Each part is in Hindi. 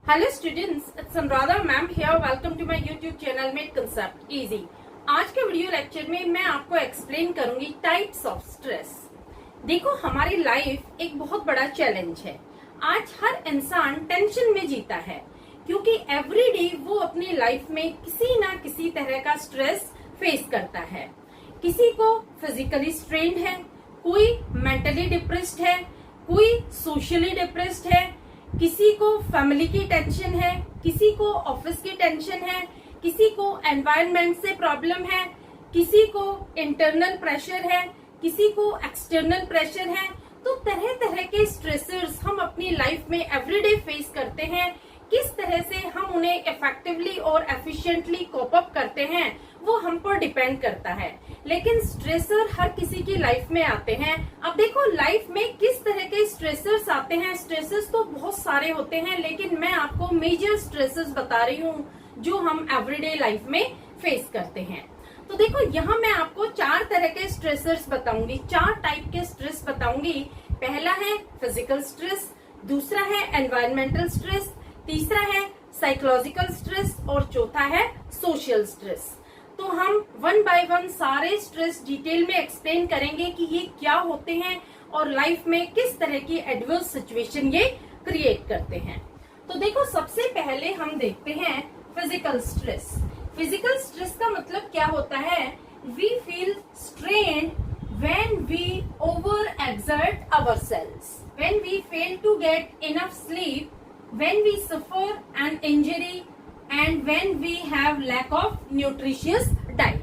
Hello students, it's Anuradha ma'am here. Welcome to my YouTube channel made concept easy. आज के वीडियो लेक्चर में मैं आपको एक्सप्लेन करूंगी टाइप्स ऑफ स्ट्रेस। देखो, हमारी लाइफ एक बहुत बड़ा चैलेंज है। आज हर इंसान टेंशन में जीता है क्योंकि एवरीडे वो अपनी लाइफ में किसी ना किसी तरह का स्ट्रेस फेस करता है। किसी को फिजिकली स्ट्रेन्ड है, कोई मेंटली डिप्रेस्ड है, कोई सोशली डिप्रेस्ड है, किसी को फैमिली की टेंशन है, किसी को ऑफिस की टेंशन है, किसी को एनवायरनमेंट से प्रॉब्लम है, किसी को इंटरनल प्रेशर है, किसी को एक्सटर्नल प्रेशर है। तो तरह तरह के स्ट्रेसर्स हम अपनी लाइफ में एवरीडे फेस करते हैं। किस तरह से हम उन्हें इफेक्टिवली और एफिशिएंटली कोप अप करते हैं वो हम पर डिपेंड करता है। लेकिन स्ट्रेसर हर किसी की लाइफ में आते हैं। अब देखो, लाइफ में किस तरह के स्ट्रेसर्स आते हैं। स्ट्रेसर्स तो बहुत सारे होते हैं, लेकिन मैं आपको मेजर स्ट्रेसर्स बता रही हूँ जो हम एवरीडे लाइफ में फेस करते हैं। तो देखो, यहाँ मैं आपको 4 तरह के स्ट्रेसर्स बताऊंगी, 4 टाइप के स्ट्रेस बताऊंगी। पहला है फिजिकल स्ट्रेस, दूसरा है एनवायरमेंटल स्ट्रेस, तीसरा है साइकोलॉजिकल स्ट्रेस और चौथा है सोशल स्ट्रेस। तो हम वन बाय वन सारे स्ट्रेस डिटेल में एक्सप्लेन करेंगे कि ये क्या होते हैं और लाइफ में किस तरह की एडवर्स सिचुएशन ये क्रिएट करते हैं। तो देखो, सबसे पहले हम देखते हैं फिजिकल स्ट्रेस। फिजिकल स्ट्रेस का मतलब क्या होता है? We feel strained when we overexert ourselves, when we fail to get enough sleep, when we suffer an injury and when we have lack of nutritious diet।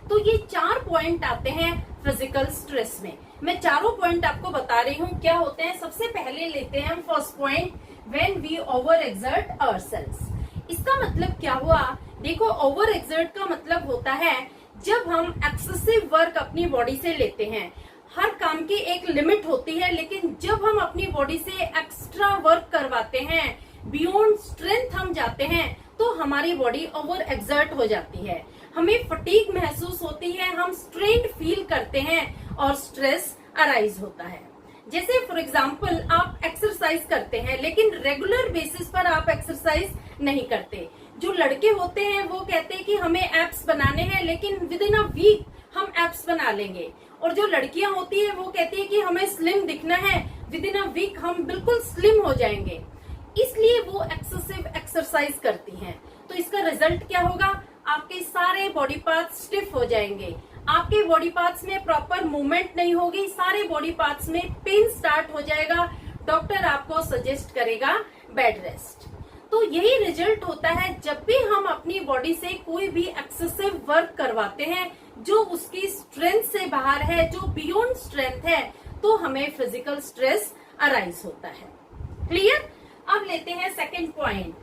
तो ये 4 पॉइंट आते हैं फिजिकल स्ट्रेस में। मैं चारों पॉइंट आपको बता रही हूँ क्या होते हैं। सबसे पहले लेते हैं हम first point, when we over exert ourselves। इसका मतलब क्या हुआ? देखो, ओवर एक्सर्ट का मतलब होता है जब हम एक्सेसिव वर्क अपनी बॉडी से लेते हैं। हर काम की एक लिमिट होती है, लेकिन जब हम अपनी बॉडी से एक्स्ट्रा वर्क करवाते हैं, बियॉन्ड स्ट्रेंथ हम जाते हैं, तो हमारी बॉडी ओवर एक्सर्ट हो जाती है। हमें फटीग महसूस होती है, हम स्ट्रेन्ड फील करते हैं और स्ट्रेस अराइज होता है। जैसे फॉर एग्जाम्पल, आप एक्सरसाइज करते हैं लेकिन रेगुलर बेसिस पर आप एक्सरसाइज नहीं करते। जो लड़के होते हैं वो कहते हैं कि हमें एब्स बनाने हैं, लेकिन विद इन अ वीक हम एब्स बना लेंगे। और जो लड़कियां होती है वो कहती है कि हमें स्लिम दिखना है, विद इन अ वीक हम बिल्कुल स्लिम हो जाएंगे। इसलिए वो एक्सेसिव एक्सरसाइज करती हैं। तो इसका रिजल्ट क्या होगा? आपके सारे बॉडी पार्ट्स स्टिफ हो जाएंगे, आपके बॉडी पार्ट्स में प्रॉपर मूवमेंट नहीं होगी, सारे बॉडी पार्ट्स में पेन स्टार्ट हो जाएगा। डॉक्टर आपको सजेस्ट करेगा बेड रेस्ट। तो यही रिजल्ट होता है जब भी हम अपनी बॉडी से कोई भी एक्सेसिव वर्क करवाते हैं जो उसकी स्ट्रेंथ से बाहर है, जो बियॉन्ड स्ट्रेंथ है, तो हमें फिजिकल स्ट्रेस अराइज होता है। क्लियर? अब लेते हैं second point,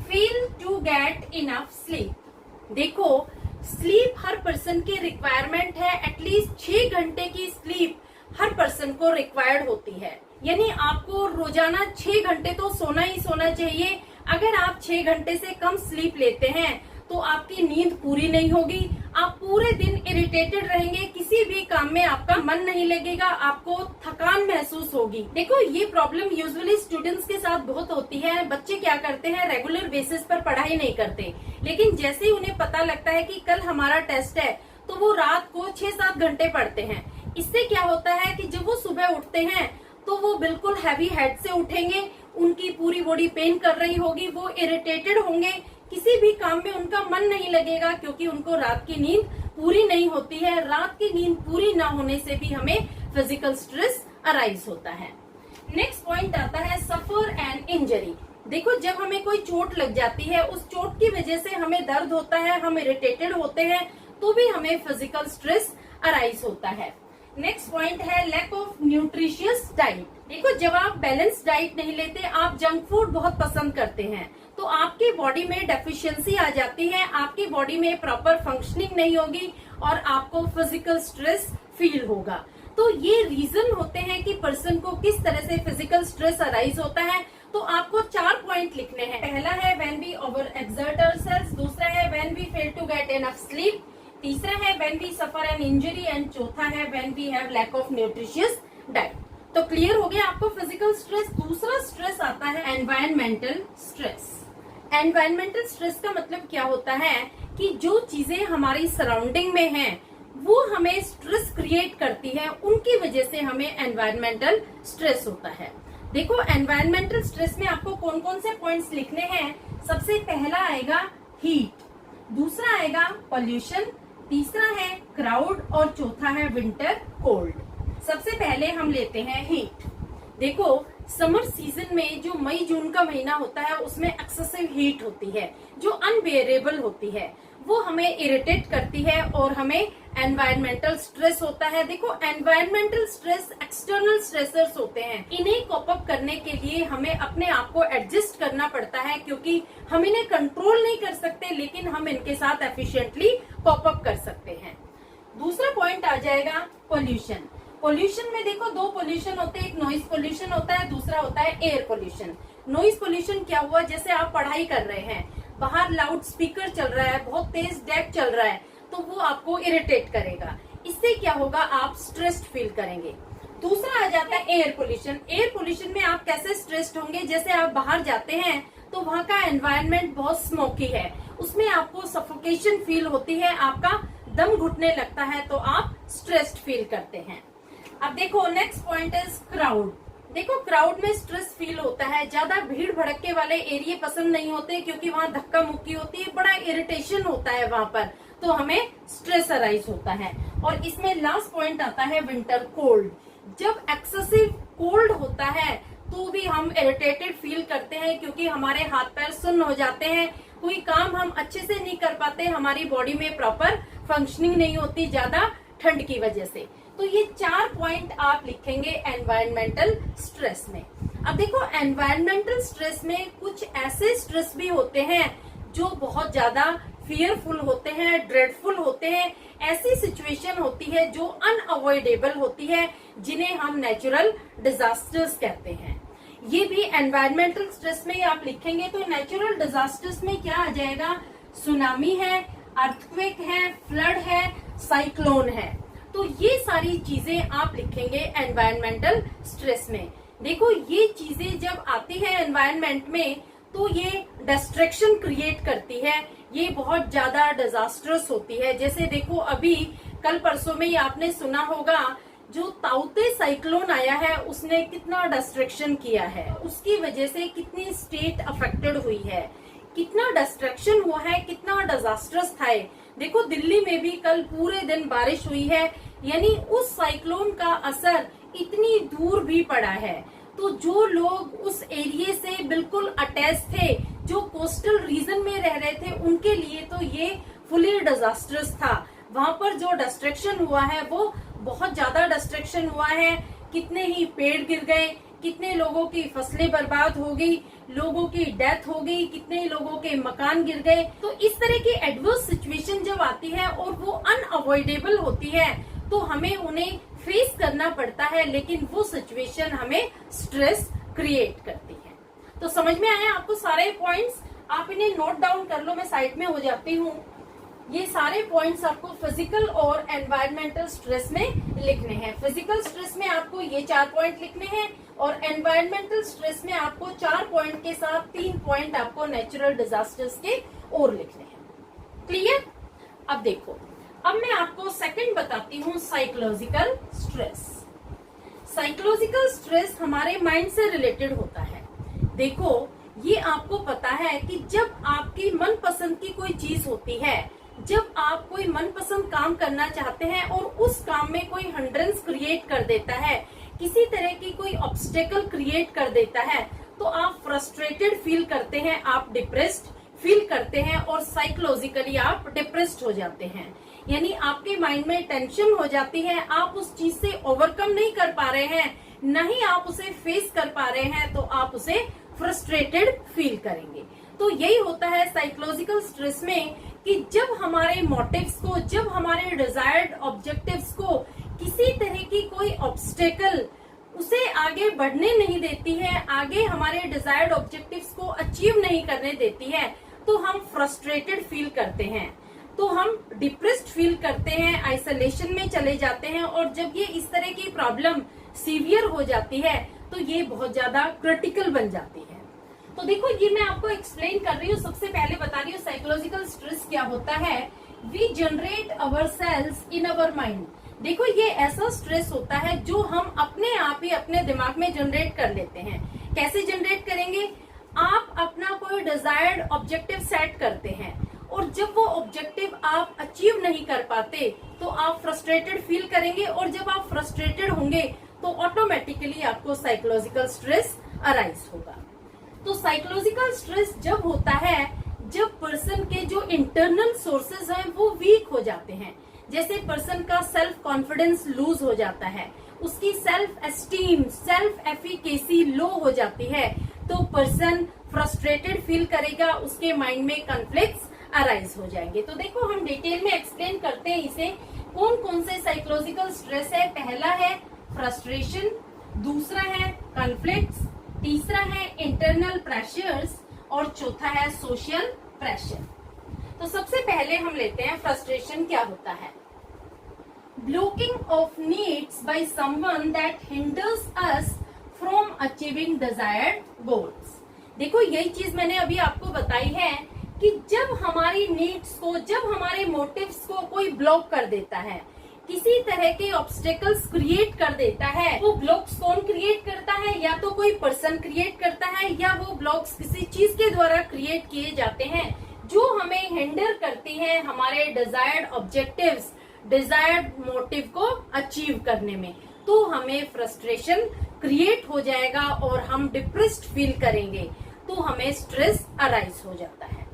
feel to get enough sleep. देखो, स्लीप हर पर्सन की रिक्वायरमेंट है। एटलीस्ट 6 घंटे की स्लीप हर पर्सन को रिक्वायर्ड होती है। यानी आपको रोजाना 6 घंटे तो सोना ही सोना चाहिए। अगर आप 6 घंटे से कम स्लीप लेते हैं तो आपकी नींद पूरी नहीं होगी, आप पूरे दिन इरिटेटेड रहेंगे, किसी भी काम में आपका मन नहीं लगेगा, आपको थकान महसूस होगी। देखो, ये प्रॉब्लम यूजुअली स्टूडेंट्स के साथ बहुत होती है। बच्चे क्या करते हैं, रेगुलर बेसिस पर पढ़ाई नहीं करते, लेकिन जैसे ही उन्हें पता लगता है कि कल हमारा टेस्ट है तो वो रात को 6-7 घंटे पढ़ते हैं। इससे क्या होता है कि जब वो सुबह उठते हैं तो वो बिल्कुल हैवी हेड से उठेंगे, उनकी पूरी बॉडी पेन कर रही होगी, वो इरिटेटेड होंगे, किसी भी काम में उनका मन नहीं लगेगा क्योंकि उनको रात की नींद पूरी नहीं होती है। रात की नींद पूरी ना होने से भी हमें फिजिकल स्ट्रेस अराइज होता है। नेक्स्ट पॉइंट आता है सफर एंड इंजरी। देखो, जब हमें कोई चोट लग जाती है, उस चोट की वजह से हमें दर्द होता है, हम इरिटेटेड होते हैं, तो भी हमें फिजिकल स्ट्रेस अराइज होता है। नेक्स्ट पॉइंट है लैक ऑफ न्यूट्रिशियस डाइट। देखो, जब आप बैलेंस डाइट नहीं लेते, आप जंक फूड बहुत पसंद करते हैं, तो आपकी बॉडी में डेफिशिएंसी आ जाती है, आपकी बॉडी में प्रॉपर फंक्शनिंग नहीं होगी और आपको फिजिकल स्ट्रेस फील होगा। तो ये रीजन होते हैं कि पर्सन को किस तरह से फिजिकल स्ट्रेस अराइज होता है। तो आपको 4 पॉइंट लिखने हैं। पहला है when we overexert ourselves, दूसरा है when we fail to get enough sleep, तीसरा है when we suffer an injury and चौथा है when we have lack of nutritious diet. तो क्लियर हो गया आपको फिजिकल स्ट्रेस। दूसरा स्ट्रेस आता है एनवायरमेंटल स्ट्रेस। एनवायरमेंटल स्ट्रेस का मतलब क्या होता है कि जो चीजें हमारी सराउंडिंग में हैं वो हमें स्ट्रेस क्रिएट करती है, उनकी वजह से हमें एनवायरमेंटल स्ट्रेस होता है। देखो एनवायरमेंटल स्ट्रेस में आपको कौन कौन से पॉइंट्स लिखने हैं। सबसे पहला आएगा हीट, दूसरा आएगा पोल्यूशन, तीसरा है क्राउड और चौथा है विंटर कोल्ड। सबसे पहले हम लेते हैं हीट। देखो समर सीजन में जो मई जून का महीना होता है उसमें एक्सेसिव हीट होती है जो अनबेरेबल होती है, वो हमें इरिटेट करती है और हमें एनवायरमेंटल स्ट्रेस होता है। देखो एनवायरमेंटल स्ट्रेस एक्सटर्नल स्ट्रेसर्स होते हैं, इन्हें कॉप अप करने के लिए हमें अपने आप को एडजस्ट करना पड़ता है क्योंकि हम इन्हें कंट्रोल नहीं कर सकते लेकिन हम इनके साथ एफिशिएंटली कॉप अप कर सकते हैं। दूसरा पॉइंट आ जाएगा पोल्यूशन। पोल्यूशन में देखो दो पोल्यूशन होते हैं, एक नॉइज पोल्यूशन होता है, दूसरा होता है एयर पोल्यूशन। नॉइज पोल्यूशन क्या हुआ, जैसे आप पढ़ाई कर रहे हैं, बाहर लाउड स्पीकर चल रहा है, बहुत तेज डेक चल रहा है, तो वो आपको इरिटेट करेगा। इससे क्या होगा, आप स्ट्रेस्ड फील करेंगे। दूसरा आ जाता है एयर पोल्यूशन। एयर पोल्यूशन में आप कैसे स्ट्रेस्ड होंगे, जैसे आप बाहर जाते हैं तो वहाँ का एनवायरनमेंट बहुत स्मोकी है, उसमें आपको सफोकेशन फील होती है, आपका दम घुटने लगता है, तो आप स्ट्रेस्ड फील करते हैं। अब देखो नेक्स्ट पॉइंट इज क्राउड। देखो क्राउड में स्ट्रेस फील होता है, ज्यादा भीड़ भड़के वाले एरिया पसंद नहीं होते क्योंकि वहाँ धक्का मुक्की होती है, बड़ा इरिटेशन होता है वहाँ पर, तो हमें स्ट्रेस अराइज होता है। और इसमें लास्ट पॉइंट आता है विंटर कोल्ड। जब एक्सेसिव कोल्ड होता है तो भी हम इरिटेटेड फील करते हैं क्योंकि हमारे हाथ पैर सुन्न हो जाते हैं, कोई काम हम अच्छे से नहीं कर पाते, हमारी बॉडी में प्रॉपर फंक्शनिंग नहीं होती ज्यादा ठंड की वजह से। तो ये 4 पॉइंट आप लिखेंगे एनवायरमेंटल स्ट्रेस में। अब देखो एनवायरमेंटल स्ट्रेस में कुछ ऐसे स्ट्रेस भी होते हैं जो बहुत ज्यादा फियरफुल होते हैं, ड्रेडफुल होते हैं। ऐसी सिचुएशन होती है जो अनअवॉइडेबल होती है, जिन्हें हम नेचुरल डिजास्टर्स कहते हैं। ये भी एनवायरमेंटल स्ट्रेस में आप लिखेंगे। तो नेचुरल डिजास्टर्स में क्या आ जाएगा, सुनामी है, अर्थक्वेक है, फ्लड है, साइक्लोन है। तो ये सारी चीजें आप लिखेंगे एनवायरमेंटल स्ट्रेस में। देखो ये चीजें जब आती है एनवायरनमेंट में तो ये डिस्ट्रैक्शन क्रिएट करती है, ये बहुत ज्यादा डिजास्टर्स होती है। जैसे देखो अभी कल परसों में ही आपने सुना होगा जो ताउते साइक्लोन आया है उसने कितना डिस्ट्रैक्शन किया है, उसकी वजह से कितनी स्टेट अफेक्टेड हुई है, कितना डिस्ट्रैक्शन हुआ है, कितना डिजास्टर्स था। देखो दिल्ली में भी कल पूरे दिन बारिश हुई है, यानी उस साइक्लोन का असर इतनी दूर भी पड़ा है। तो जो लोग उस एरिया से बिल्कुल अटैच थे, जो कोस्टल रीजन में रह रहे थे, उनके लिए तो ये फुली डिजास्टर्स था। वहां पर जो डिस्ट्रक्शन हुआ है वो बहुत ज्यादा डिस्ट्रक्शन हुआ है, कितने ही पेड़ गिर गए, कितने लोगों की फसलें बर्बाद हो गई, लोगों की डेथ हो गई, कितने लोगों के मकान गिर गए। तो इस तरह की एडवर्स सिचुएशन जब आती है और वो अनअवॉइडेबल होती है तो हमें उन्हें फेस करना पड़ता है, लेकिन वो सिचुएशन हमें स्ट्रेस क्रिएट करती है। तो समझ में आया आपको सारे पॉइंट्स, आप इन्हें नोट डाउन कर लो, मैं साइड में हो जाती हूँ। ये सारे पॉइंट्स आपको फिजिकल और एनवायरमेंटल स्ट्रेस में लिखने हैं। फिजिकल स्ट्रेस में आपको ये 4 पॉइंट लिखने हैं और एनवायरमेंटल स्ट्रेस में आपको 4 पॉइंट के साथ 3 पॉइंट आपको नेचुरल डिजास्टर्स के और लिखने हैं। क्लियर? अब देखो, अब मैं आपको सेकंड बताती हूँ साइकोलॉजिकल स्ट्रेस। साइकोलॉजिकल स्ट्रेस हमारे माइंड से रिलेटेड होता है। देखो ये आपको पता है कि जब आपकी मनपसंद की कोई चीज होती है, जब आप कोई मनपसंद काम करना चाहते हैं और उस काम में कोई हिंड्रेंस क्रिएट कर देता है, किसी तरह की कोई ऑब्स्टेकल क्रिएट कर देता है, तो आप फ्रस्ट्रेटेड फील करते हैं, आप डिप्रेस्ड फील करते हैं और साइकोलॉजिकली आप डिप्रेस्ड हो जाते हैं। यानी आपके माइंड में टेंशन हो जाती है, आप उस चीज से ओवरकम नहीं कर पा रहे हैं, न ही आप उसे फेस कर पा रहे हैं, तो आप उसे फ्रस्ट्रेटेड फील करेंगे। तो यही होता है साइकोलॉजिकल स्ट्रेस में कि जब हमारे मोटिव्स को, जब हमारे डिजायर्ड ऑब्जेक्टिव्स को किसी तरह की कोई ऑब्स्टेकल उसे आगे बढ़ने नहीं देती है, आगे हमारे डिजायर्ड ऑब्जेक्टिव्स को अचीव नहीं करने देती है, तो हम फ्रस्ट्रेटेड फील करते हैं, तो हम डिप्रेस्ड फील करते हैं, आइसोलेशन में चले जाते हैं। और जब ये इस तरह की प्रॉब्लम सीवियर हो जाती है तो ये बहुत ज्यादा क्रिटिकल बन जाती है। तो देखो ये मैं आपको एक्सप्लेन कर रही हूँ। सबसे पहले बता रही हूँ साइकोलॉजिकल स्ट्रेस क्या होता है। We generate our cells in our mind. देखो ये ऐसा स्ट्रेस होता है जो हम अपने आप ही अपने दिमाग में जनरेट कर लेते हैं। कैसे जनरेट करेंगे? आप अपना कोई डिजायर्ड ऑब्जेक्टिव सेट करते हैं और जब वो ऑब्जेक्टिव आप अचीव नहीं कर पाते तो आप फ्रस्ट्रेटेड फील करेंगे, और जब आप फ्रस्ट्रेटेड होंगे तो ऑटोमेटिकली आपको साइकोलॉजिकल स्ट्रेस अराइज होगा। तो साइकोलॉजिकल स्ट्रेस जब होता है जब पर्सन के जो इंटरनल सोर्सेज हैं वो वीक हो जाते हैं। जैसे पर्सन का सेल्फ कॉन्फिडेंस लूज हो जाता है, उसकी सेल्फ एस्टीम, सेल्फ एफिकेसी लो हो जाती है, तो पर्सन फ्रस्ट्रेटेड फील करेगा, उसके माइंड में कॉन्फ्लिक्ट्स अराइज हो जाएंगे। तो देखो हम डिटेल में एक्सप्लेन करते हैं इसे, कौन कौन से साइकोलॉजिकल स्ट्रेस है। पहला है फ्रस्ट्रेशन, दूसरा है कॉन्फ्लिक्ट्स, तीसरा है इंटरनल प्रेशर्स और चौथा है सोशल प्रेशर। तो सबसे पहले हम लेते हैं फ्रस्ट्रेशन क्या होता है। Blocking of needs by someone that hinders us from achieving desired goals. देखो यही चीज मैंने अभी आपको बताई है कि जब हमारी नीड्स को, जब हमारे मोटिव्स को कोई ब्लॉक कर देता है, किसी तरह के ऑब्स्टेकल्स क्रिएट कर देता है, वो ब्लॉक्स कौन क्रिएट करता है? या तो कोई पर्सन क्रिएट करता है या वो ब्लॉक्स किसी चीज के द्वारा क्रिएट किए जाते हैं जो हमें हिंडर करती है हमारे डिजायर्ड ऑब्जेक्टिव्स, डिजायर्ड मोटिव को अचीव करने में। तो हमें फ्रस्ट्रेशन क्रिएट हो जाएगा और हम डिप्रेस्ड फील करेंगे, तो हमें स्ट्रेस अराइज हो जाता है।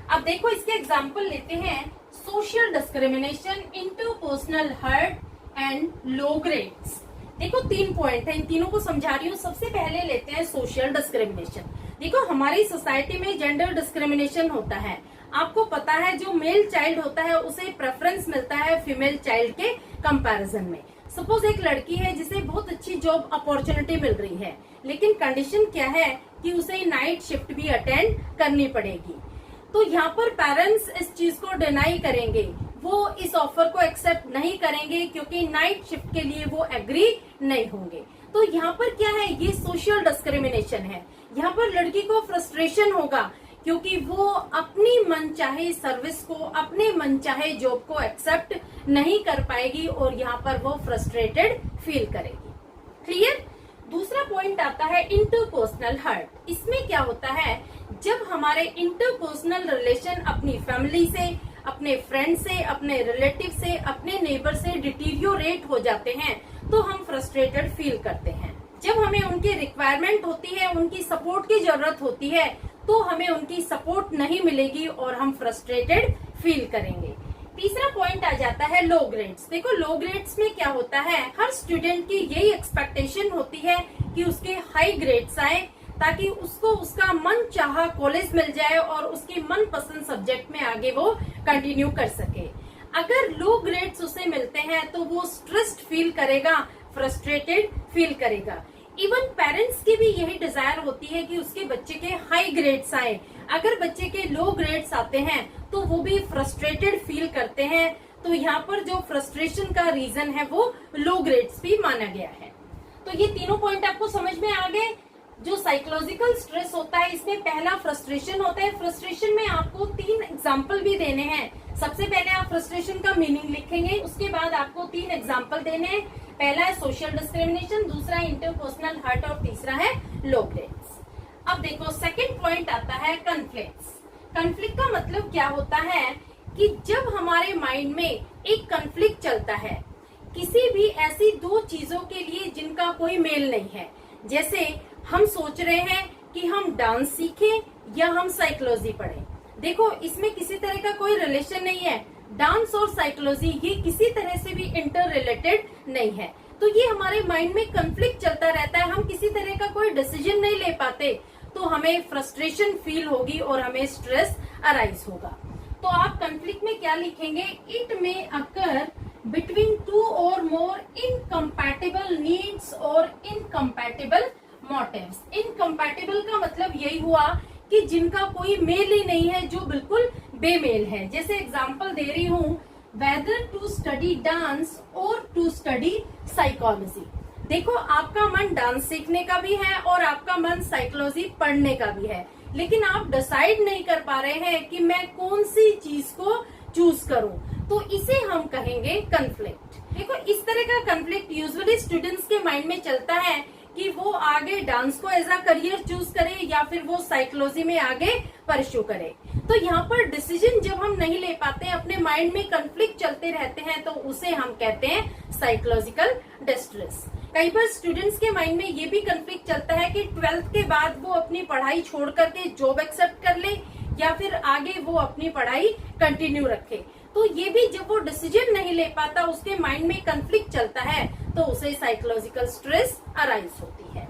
अब देखो इसके एग्जाम्पल लेते हैं। Social discrimination, interpersonal hurt and low grades. देखो 3 पॉइंट है, इन तीनों को समझा रही हूँ। सबसे पहले लेते हैं सोशल डिस्क्रिमिनेशन। देखो हमारी सोसाइटी में जेंडर डिस्क्रिमिनेशन होता है। आपको पता है जो मेल चाइल्ड होता है उसे प्रेफरेंस मिलता है फीमेल चाइल्ड के कंपैरिजन में। सपोज एक लड़की है जिसे बहुत अच्छी जॉब अपॉर्चुनिटी मिल रही है, लेकिन कंडीशन क्या है कि उसे नाइट शिफ्ट भी अटेंड करनी पड़ेगी। तो यहाँ पर पेरेंट्स इस चीज को डिनाई करेंगे, वो इस ऑफर को एक्सेप्ट नहीं करेंगे क्योंकि नाइट शिफ्ट के लिए वो एग्री नहीं होंगे। तो यहाँ पर क्या है? ये सोशल डिस्क्रिमिनेशन है। यहाँ पर लड़की को फ्रस्ट्रेशन होगा क्योंकि वो अपनी मनचाहे सर्विस को, अपने मनचाहे जॉब को एक्सेप्ट नहीं कर पाएगी और यहाँ पर वो फ्रस्ट्रेटेड फील करेगी। क्लियर? दूसरा पॉइंट आता है इंटरपर्सनल हर्ट। इसमें क्या होता है? जब हमारे इंटरपर्सनल रिलेशन अपनी फैमिली से, अपने फ्रेंड से, अपने रिलेटिव से, अपने नेबर से डिटीरियोरेट हो जाते हैं तो हम फ्रस्ट्रेटेड फील करते हैं। जब हमें उनकी रिक्वायरमेंट होती है, उनकी सपोर्ट की जरूरत होती है, तो हमें उनकी सपोर्ट नहीं मिलेगी और हम फ्रस्ट्रेटेड फील करेंगे। तीसरा पॉइंट आ जाता है लो ग्रेड्स। देखो लो ग्रेड्स में क्या होता है? हर स्टूडेंट की यही एक्सपेक्टेशन होती है कि उसके हाई ग्रेड्स आए ताकि उसको उसका मन चाहा कॉलेज मिल जाए और उसकी मनपसंद सब्जेक्ट में आगे वो कंटिन्यू कर सके। अगर लो ग्रेड्स उसे मिलते हैं तो वो स्ट्रेस्ड फील करेगा, फ्रस्ट्रेटेड फील करेगा। इवन पेरेंट्स की भी यही डिजायर होती है कि उसके बच्चे के हाई ग्रेड्स आए। अगर बच्चे के लो ग्रेड्स आते हैं तो वो भी फ्रस्ट्रेटेड फील करते हैं। तो यहाँ पर जो फ्रस्ट्रेशन का रीजन है वो लो ग्रेड्स भी माना गया है। तो ये तीनों पॉइंट आपको समझ में आ गए। जो साइकोलॉजिकल स्ट्रेस होता है इसमें पहला फ्रस्ट्रेशन होता है। फ्रस्ट्रेशन में आपको 3 एग्जाम्पल भी देने हैं। सबसे पहले आप फ्रस्ट्रेशन का मीनिंग लिखेंगे, उसके बाद आपको 3 एग्जाम्पल देने हैं। पहला है सोशल डिस्क्रिमिनेशन, दूसरा है इंटरपर्सनल हर्ट और तीसरा है लो ग्रेड्स। अब देखो सेकंड पॉइंट आता है कॉन्फ्लिक्ट्स। कॉन्फ्लिक्ट का मतलब क्या होता है कि जब हमारे माइंड में एक कॉन्फ्लिक्ट चलता है किसी भी ऐसी 2 चीजों के लिए जिनका कोई मेल नहीं है। जैसे हम सोच रहे हैं कि हम डांस सीखें या हम साइकोलॉजी पढ़ें। देखो इसमें किसी तरह का कोई रिलेशन नहीं है। डांस और साइकोलॉजी ये किसी तरह से भी इंटर रिलेटेड नहीं है। तो ये हमारे माइंड में कॉन्फ्लिक्ट चलता रहता है, हम किसी तरह का कोई डिसीजन नहीं ले पाते, तो हमें फ्रस्ट्रेशन फील होगी और हमें स्ट्रेस अराइज होगा। तो आप कॉन्फ्लिक्ट में क्या लिखेंगे? इट में अकर बिटवीन 2 और मोर इनकम्पैटिबल नीड्स और इनकम्पैटिबल मोटिव्स। इनकम्पैटिबल का मतलब यही हुआ कि जिनका कोई मेल ही नहीं है, जो बिल्कुल बेमेल है। जैसे एग्जांपल दे रही हूँ, वेदर टू स्टडी डांस और टू स्टडी साइकोलॉजी। देखो आपका मन डांस सीखने का भी है और आपका मन साइकोलॉजी पढ़ने का भी है, लेकिन आप डिसाइड नहीं कर पा रहे हैं कि मैं कौन सी चीज को चूज करूं, तो इसे हम कहेंगे कन्फ्लिक्ट। देखो, इस तरह का कन्फ्लिक्ट यूजुअली स्टूडेंट्स के माइंड में चलता है कि वो आगे डांस को एज अ करियर चूज करे या फिर वो साइकोलॉजी में आगे परस्यू करे। तो यहाँ पर डिसीजन जब हम नहीं ले पाते हैं, अपने माइंड में कन्फ्लिक्ट चलते रहते हैं, तो उसे हम कहते हैं साइकोलॉजिकल डिस्ट्रेस। कई बार स्टूडेंट्स के माइंड में ये भी कन्फ्लिक्ट चलता है कि 12th के बाद वो अपनी पढ़ाई छोड़ करके जॉब एक्सेप्ट कर ले या फिर आगे वो अपनी पढ़ाई कंटिन्यू रखे। तो ये भी जब वो डिसीजन नहीं ले पाता, उसके माइंड में कन्फ्लिक्ट चलता है, तो उसे साइकोलॉजिकल स्ट्रेस अराइज होती है।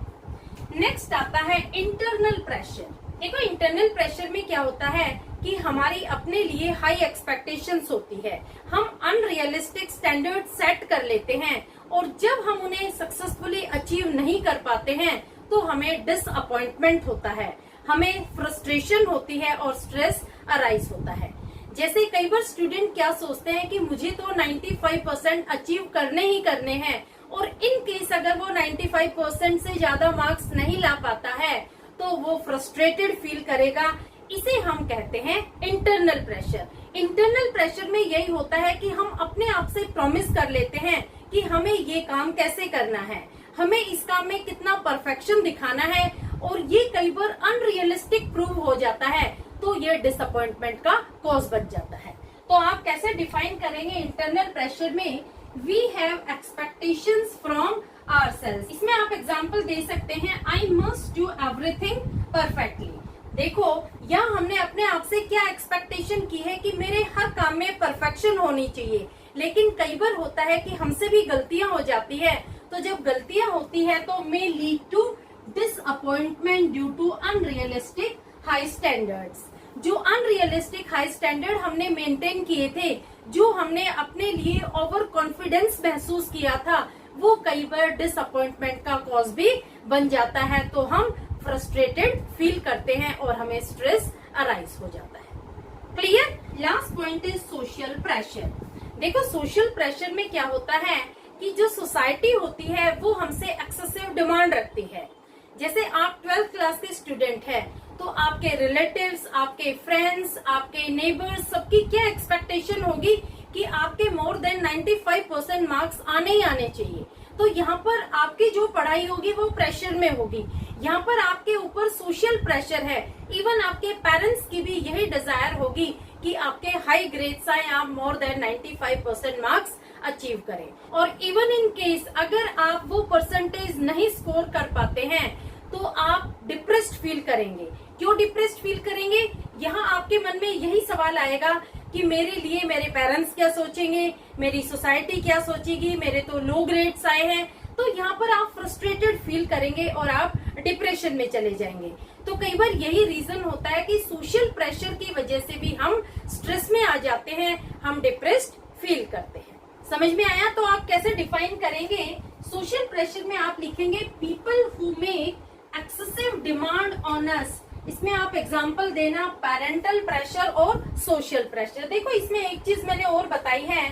नेक्स्ट आता है इंटरनल प्रेशर। देखो, इंटरनल प्रेशर में क्या होता है कि हमारी अपने लिए हाई एक्सपेक्टेशंस होती है, हम अनरियलिस्टिक स्टैंडर्ड सेट कर लेते हैं और जब हम उन्हें सक्सेसफुली अचीव नहीं कर पाते हैं तो हमें डिसअपॉइंटमेंट होता है, हमें फ्रस्ट्रेशन होती है और स्ट्रेस अराइज होता है। जैसे कई बार स्टूडेंट क्या सोचते हैं कि मुझे तो 95% अचीव करने ही करने हैं, और इन केस अगर वो 95% से ज्यादा मार्क्स नहीं ला पाता है तो वो फ्रस्ट्रेटेड फील करेगा। इसे हम कहते हैं इंटरनल प्रेशर। इंटरनल प्रेशर में यही होता है कि हम अपने आप से प्रॉमिस कर लेते हैं कि हमें ये काम कैसे करना है, हमें इस काम में कितना परफेक्शन दिखाना है, और ये कई बार अनरियलिस्टिक प्रूव हो जाता है, तो ये डिसअपॉइंटमेंट का कॉज बन जाता है। तो आप कैसे डिफाइन करेंगे इंटरनल प्रेशर में? We have expectations from ourselves. इसमें आप एग्जांपल दे सकते हैं, I must do everything perfectly. देखो, यहाँ हमने अपने आप से क्या एक्सपेक्टेशन की है कि मेरे हर काम में परफेक्शन होनी चाहिए, लेकिन कई बार होता है कि हमसे भी गलतियां हो जाती है। तो जब गलतियां होती है तो may lead to disappointment due to unrealistic high standards. जो अनरियलिस्टिक हाई स्टैंडर्ड हमने मेंटेन किए थे, जो हमने अपने लिए ओवर कॉन्फिडेंस महसूस किया था, वो कई बार डिसअपॉइंटमेंट का कॉज भी बन जाता है। तो हम फ्रस्ट्रेटेड फील करते हैं और हमें स्ट्रेस अराइज हो जाता है। Clear? Last point is social pressure. देखो, सोशल प्रेशर में क्या होता है कि जो सोसाइटी होती है वो हमसे एक्सेसिव डिमांड रखती है। जैसे आप 12th क्लास के स्टूडेंट हैं, तो आपके रिलेटिव्स, आपके फ्रेंड्स, आपके नेबर्स, सबकी क्या एक्सपेक्टेशन होगी कि आपके मोर देन 95% मार्क्स आने ही आने चाहिए। तो यहाँ पर आपकी जो पढ़ाई होगी वो प्रेशर में होगी। यहाँ पर आपके ऊपर सोशल प्रेशर है। इवन आपके पेरेंट्स की भी यही डिजायर होगी कि आपके हाई ग्रेड्स आए, आप मोर देन 95% मार्क्स अचीव करें। और इवन इन केस अगर आप वो परसेंटेज नहीं स्कोर कर पाते हैं तो आप डिप्रेस्ड फील करेंगे। क्यों डिप्रेस्ड फील करेंगे? यहाँ आपके मन में यही सवाल आएगा कि मेरे लिए मेरे पेरेंट्स क्या सोचेंगे, मेरी सोसाइटी क्या सोचेगी, मेरे तो लो ग्रेड्स आए हैं। तो यहाँ पर आप फ्रस्ट्रेटेड फील करेंगे और आप डिप्रेशन में चले जाएंगे। तो कई बार यही रीजन होता है कि सोशल प्रेशर की वजह से भी हम स्ट्रेस में आ जाते हैं, हम डिप्रेस्ड फील करते हैं। समझ में आया? तो आप कैसे डिफाइन करेंगे? सोशल प्रेशर में आप लिखेंगे people who make excessive demand on us. इसमें आप एग्जाम्पल देना पेरेंटल प्रेशर और सोशल प्रेशर। देखो, इसमें एक चीज मैंने और बताई है,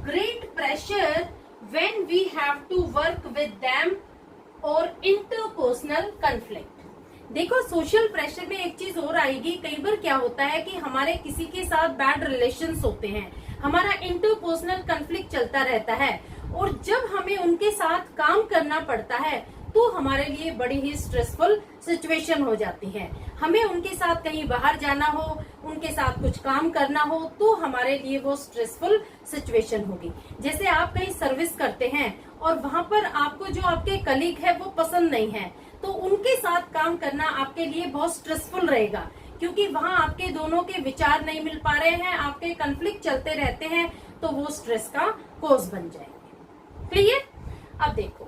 great pressure when we have to work with them और इंटरपर्सनल कॉन्फ्लिक्ट। देखो, सोशल प्रेशर में एक चीज और आएगी। कई बार क्या होता है कि हमारे किसी के साथ बैड रिलेशंस होते हैं, हमारा इंटरपर्सनल कॉन्फ्लिक्ट चलता रहता है, और जब हमें उनके साथ काम करना पड़ता है तो हमारे लिए बड़ी ही स्ट्रेसफुल सिचुएशन हो जाती है। हमें उनके साथ कहीं बाहर जाना हो, उनके साथ कुछ काम करना हो, तो हमारे लिए वो स्ट्रेसफुल सिचुएशन होगी। जैसे आप कहीं सर्विस करते हैं और वहां पर आपको जो आपके कलीग है वो पसंद नहीं है, तो उनके साथ काम करना आपके लिए बहुत स्ट्रेसफुल रहेगा, क्योंकि वहां आपके दोनों के विचार नहीं मिल पा रहे हैं, आपके कॉन्फ्लिक्ट चलते रहते हैं, तो वो स्ट्रेस का कॉज बन जाएंगे। क्लियर? अब देखो,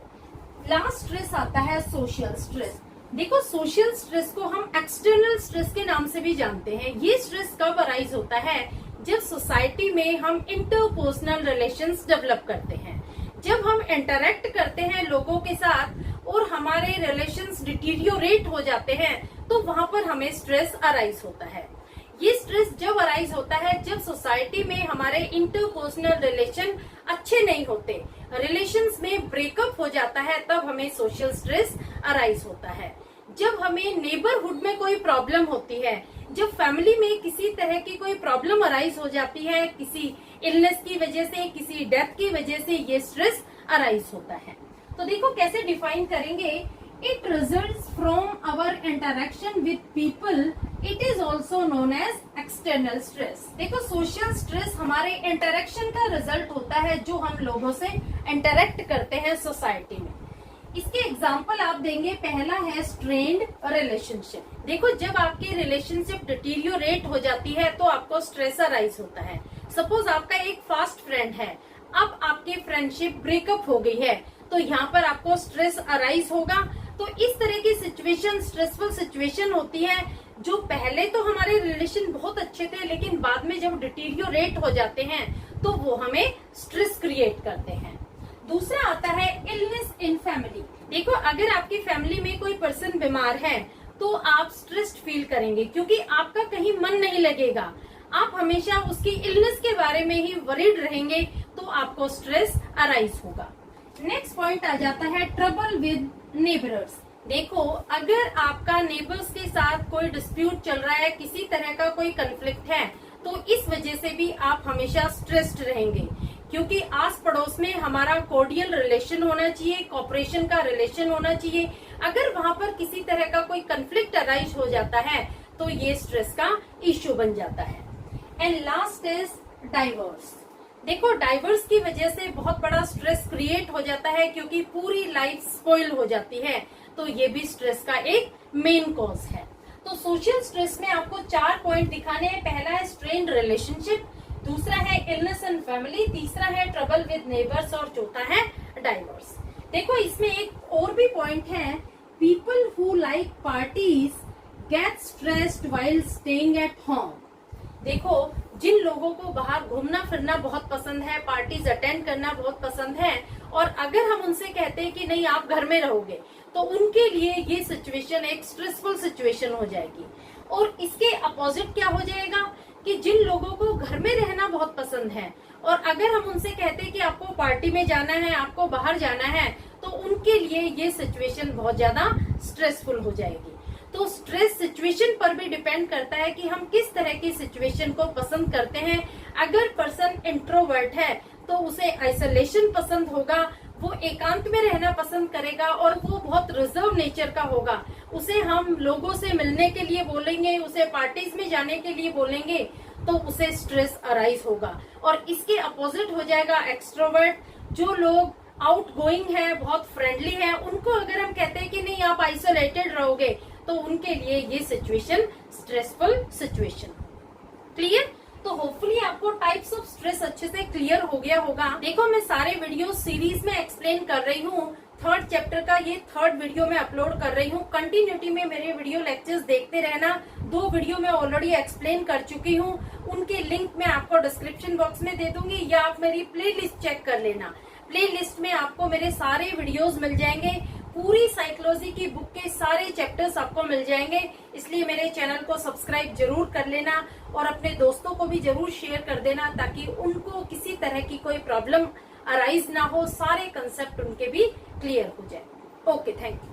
लास्ट स्ट्रेस आता है सोशल स्ट्रेस। देखो, सोशल स्ट्रेस को हम एक्सटर्नल स्ट्रेस के नाम से भी जानते हैं। ये स्ट्रेस कब अराइज होता है? जब सोसाइटी में हम इंटरपर्सनल रिलेशंस डेवलप करते हैं, जब हम इंटरेक्ट करते हैं लोगों के साथ और हमारे रिलेशंस डिटीरियोरेट हो जाते हैं, तो वहां पर हमें स्ट्रेस अराइज होता है। ये स्ट्रेस जब अराइज होता है जब सोसाइटी में हमारे इंटरपर्सनल रिलेशन अच्छे नहीं होते, रिलेशंस में ब्रेकअप हो जाता है, तब हमें सोशल स्ट्रेस अराइज होता है। जब हमें नेबरहुड में कोई प्रॉब्लम होती है, जब फैमिली में किसी तरह की कोई प्रॉब्लम अराइज हो जाती है, किसी इलनेस की वजह से, किसी डेथ की वजह से ये स्ट्रेस अराइज होता है। तो देखो कैसे डिफाइन करेंगे, it results from our interaction with people, it is also known as external stress. देखो सोशल स्ट्रेस हमारे इंटरेक्शन का रिजल्ट होता है, जो हम लोगों से इंटरेक्ट करते हैं सोसाइटी में। इसके एग्जाम्पल आप देंगे, पहला है स्ट्रेन्ड रिलेशनशिप। देखो जब आपकी रिलेशनशिप डिटीरियोरेट हो जाती है तो आपको स्ट्रेस अराइज होता है। सपोज आपका एक फास्ट फ्रेंड है, अब आपकी फ्रेंडशिप ब्रेकअप हो गई है, तो यहाँ पर आपको स्ट्रेस अराइज होगा। तो इस तरह की सिचुएशन स्ट्रेसफुल सिचुएशन होती है, जो पहले तो हमारे रिलेशन बहुत अच्छे थे, लेकिन बाद में जब डिटीरियोरेट हो जाते हैं तो वो हमें स्ट्रेस क्रिएट करते हैं। दूसरा आता है इलनेस इन फैमिली। देखो अगर आपकी फैमिली में कोई पर्सन बीमार है तो आप स्ट्रेस्ड फील करेंगे, क्योंकि आपका कहीं मन नहीं लगेगा, आप हमेशा उसकी इलनेस के बारे में ही वरीड रहेंगे, तो आपको स्ट्रेस अराइज होगा। नेक्स्ट पॉइंट आ जाता है ट्रबल विद नेबर्स। देखो अगर आपका नेबर्स के साथ कोई डिस्प्यूट चल रहा है, किसी तरह का कोई कंफ्लिक्ट है, तो इस वजह से भी आप हमेशा स्ट्रेस्ड रहेंगे, क्योंकि आस पड़ोस में हमारा कोर्डियल रिलेशन होना चाहिए, कॉपरेशन का रिलेशन होना चाहिए। अगर वहां पर किसी तरह का कोई कंफ्लिक्ट अराइज हो जाता है तो ये स्ट्रेस का इश्यू बन जाता है। And last is divorce. देखो डाइवोर्स की वजह से बहुत बड़ा स्ट्रेस क्रिएट हो जाता है, क्योंकि पूरी लाइफ स्पॉइल हो जाती है, तो ये भी स्ट्रेस का एक मेन कॉज है। तो सोशल स्ट्रेस में आपको 4 पॉइंट दिखाने हैं। पहला है स्ट्रेन्ड रिलेशनशिप, दूसरा है इलनेस इन फैमिली, तीसरा है ट्रबल विद नेबर्स और चौथा है डाइवोर्स। देखो इसमें एक और भी पॉइंट है, people who like parties gate stressed while staying at home. देखो जिन लोगों को बाहर घूमना फिरना बहुत पसंद है, पार्टीज अटेंड करना बहुत पसंद है, और अगर हम उनसे कहते हैं कि नहीं आप घर में रहोगे, तो उनके लिए ये सिचुएशन एक स्ट्रेसफुल सिचुएशन हो जाएगी। और इसके अपोजिट क्या हो जाएगा कि जिन लोगों को घर में रहना बहुत पसंद है, और अगर हम उनसे कहते हैं कि आपको पार्टी में जाना है, आपको बाहर जाना है, तो उनके लिए ये सिचुएशन बहुत ज्यादा स्ट्रेसफुल हो जाएगी। तो स्ट्रेस सिचुएशन पर भी डिपेंड करता है कि हम किस तरह की सिचुएशन को पसंद करते हैं। अगर पर्सन इंट्रोवर्ट है तो उसे आइसोलेशन पसंद होगा, वो एकांत में रहना पसंद करेगा, और वो बहुत रिजर्व नेचर का होगा। उसे हम लोगों से मिलने के लिए बोलेंगे, उसे पार्टीज में जाने के लिए बोलेंगे, तो उसे स्ट्रेस अराइज होगा। और इसके अपोजिट हो जाएगा एक्सट्रोवर्ट, जो लोग आउट गोइंग है, बहुत फ्रेंडली है, उनको अगर हम कहते हैं कि नहीं आप आइसोलेटेड रहोगे, तो उनके लिए ये सिचुएशन स्ट्रेसफुल सिचुएशन। क्लियर? तो होपफुली आपको टाइप्स ऑफ स्ट्रेस अच्छे से क्लियर हो गया होगा। देखो मैं सारे वीडियो सीरीज में एक्सप्लेन कर रही हूँ, 3rd चैप्टर का ये 3rd वीडियो में अपलोड कर रही हूँ। कंटिन्यूटी में मेरे वीडियो लेक्चर्स देखते रहना। 2 वीडियो में ऑलरेडी एक्सप्लेन कर चुकी हूँ, उनके लिंक मैं आपको डिस्क्रिप्शन बॉक्स में दे दूंगी, या आप मेरी प्लेलिस्ट चेक कर लेना। प्लेलिस्ट में आपको मेरे सारे वीडियोस मिल जाएंगे, पूरी साइकोलॉजी की बुक के सारे चैप्टर्स आपको मिल जाएंगे। इसलिए मेरे चैनल को सब्सक्राइब जरूर कर लेना, और अपने दोस्तों को भी जरूर शेयर कर देना, ताकि उनको किसी तरह की कोई प्रॉब्लम अराइज ना हो, सारे कंसेप्ट उनके भी क्लियर हो जाए। Okay, thank you.